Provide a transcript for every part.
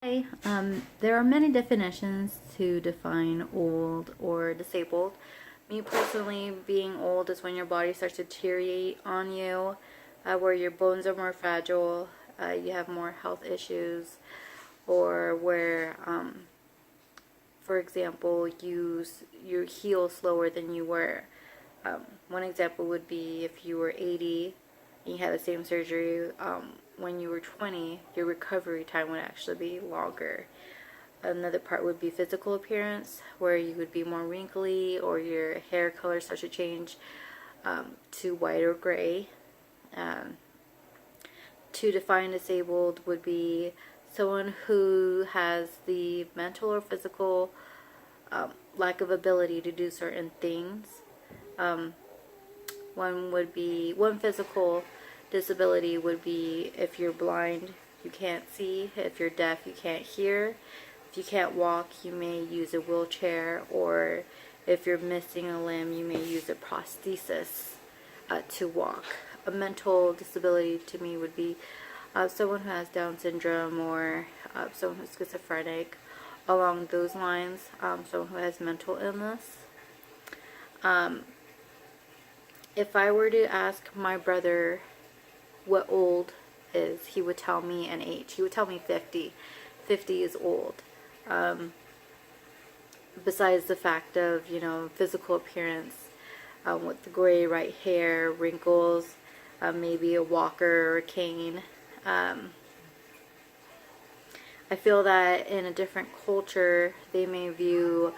Hi. There are many definitions to define old or disabled. Me personally, being old is when your body starts to deteriorate on you, where your bones are more fragile, you have more health issues, or where, for example, you heal slower than you were. One example would be if you were 80 and you had the same surgery when you were 20, your recovery time would actually be longer. Another part would be physical appearance, where you would be more wrinkly or your hair color starts to change to white or gray. Um, to define disabled would be someone who has the mental or physical lack of ability to do certain things. Um, one physical disability would be if you're blind, you can't see. If you're deaf, you can't hear. If you can't walk, you may use a wheelchair, or if you're missing a limb, you may use a prosthesis to walk. A mental disability to me would be someone who has Down syndrome, or someone who's schizophrenic, along those lines, someone who has mental illness. If I were to ask my brother what old is, he would tell me an age. He would tell me 50. 50 is old. Besides the fact of, physical appearance, with the gray right hair, wrinkles, maybe a walker or a cane. I feel that in a different culture, they may view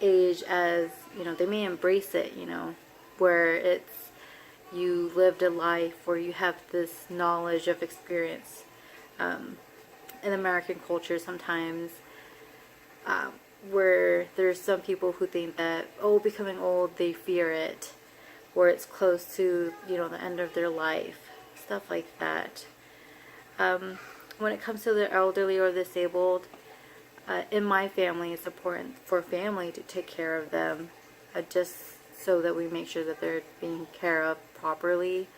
age as, they may embrace it, where it's you lived a life where you have this knowledge of experience. In American culture, sometimes where there's some people who think that, becoming old, they fear it, where it's close to, the end of their life, stuff like that. When it comes to the elderly or disabled, in my family, it's important for family to take care of them, just so that we make sure that they're being cared of properly,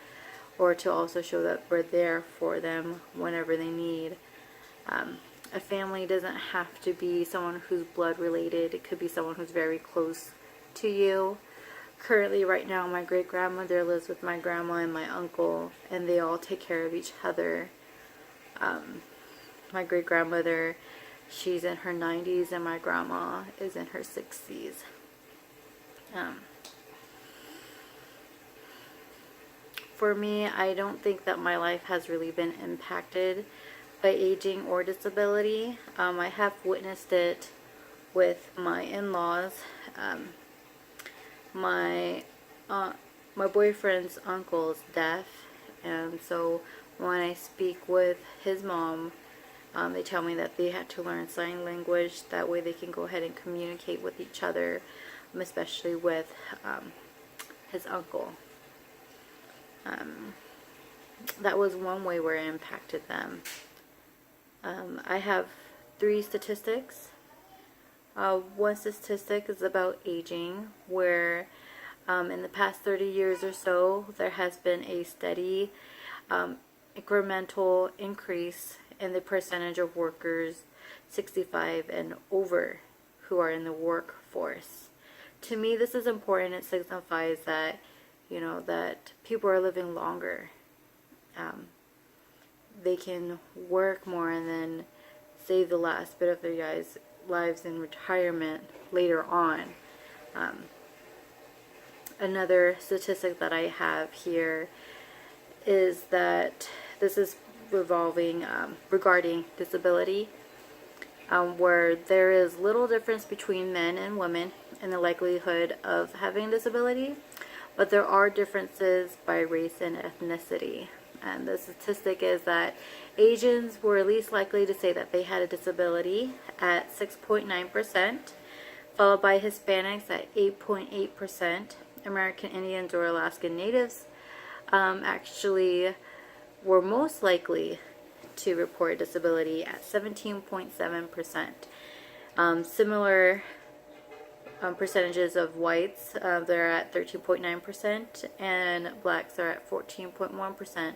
or to also show that we're there for them whenever they need. A family doesn't have to be someone who's blood related. It could be someone who's very close to you. Currently, right now, my great grandmother lives with my grandma and my uncle, and they all take care of each other. My great grandmother, she's in her 90s, and my grandma is in her 60s. For me, I don't think that my life has really been impacted by aging or disability. I have witnessed it with my in-laws. My my boyfriend's uncle is deaf, and so when I speak with his mom, they tell me that they had to learn sign language. That way they can go ahead and communicate with each other, especially with his uncle. That was one way where it impacted them. I have three statistics. One statistic is about aging, where in the past 30 years or so, there has been a steady incremental increase in the percentage of workers 65 and over who are in the workforce. To me, this is important. It signifies that, that people are living longer. They can work more and then save the last bit of their lives in retirement later on. Another statistic that I have here is that this is regarding disability, where there is little difference between men and women in the likelihood of having a disability, but there are differences by race and ethnicity. And the statistic is that Asians were least likely to say that they had a disability at 6.9%, followed by Hispanics at 8.8%. American Indians or Alaskan Natives actually were most likely to report disability at 17.7%. Similar percentages of whites, they're at 13.9%, and blacks are at 14.1%.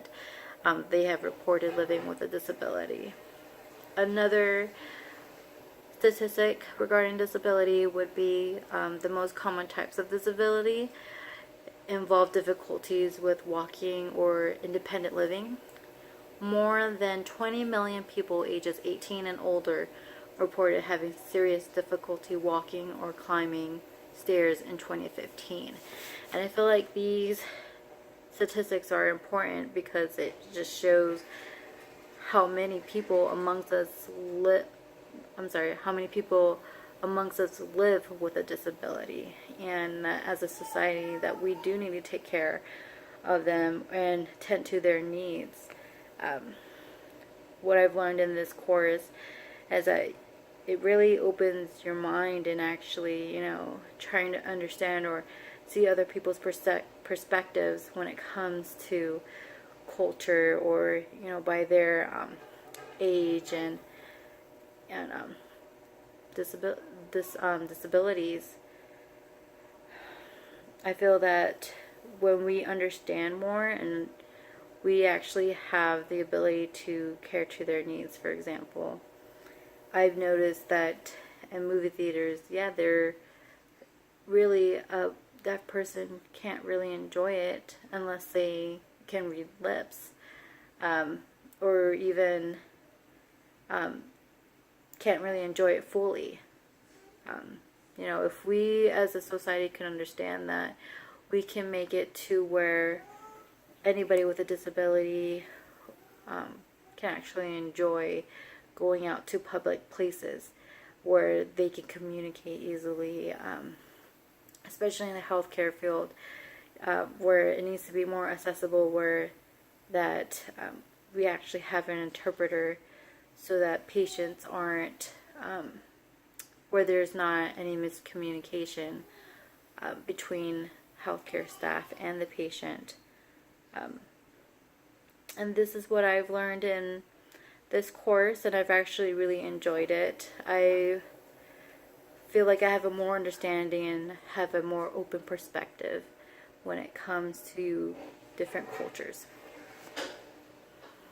They have reported living with a disability. Another statistic regarding disability would be the most common types of disability involve difficulties with walking or independent living. More than 20 million people ages 18 and older reported having serious difficulty walking or climbing stairs in 2015. And I feel like these statistics are important because it just shows how many people amongst us live with a disability, and as a society that we do need to take care of them and tend to their needs. What I've learned in this course is that it really opens your mind and actually, trying to understand or see other people's perspectives when it comes to culture, or by their age and disabilities. I feel that when we understand more and we actually have the ability to care to their needs, for example, I've noticed that in movie theaters, they're really a deaf person can't really enjoy it unless they can read lips, or even can't really enjoy it fully. If we as a society can understand that, we can make it to where anybody with a disability can actually enjoy going out to public places where they can communicate easily, especially in the healthcare field, where it needs to be more accessible, where that we actually have an interpreter so that patients aren't, where there's not any miscommunication between healthcare staff and the patient. And this is what I've learned in this course, and I've actually really enjoyed it. I feel like I have a more understanding and have a more open perspective when it comes to different cultures.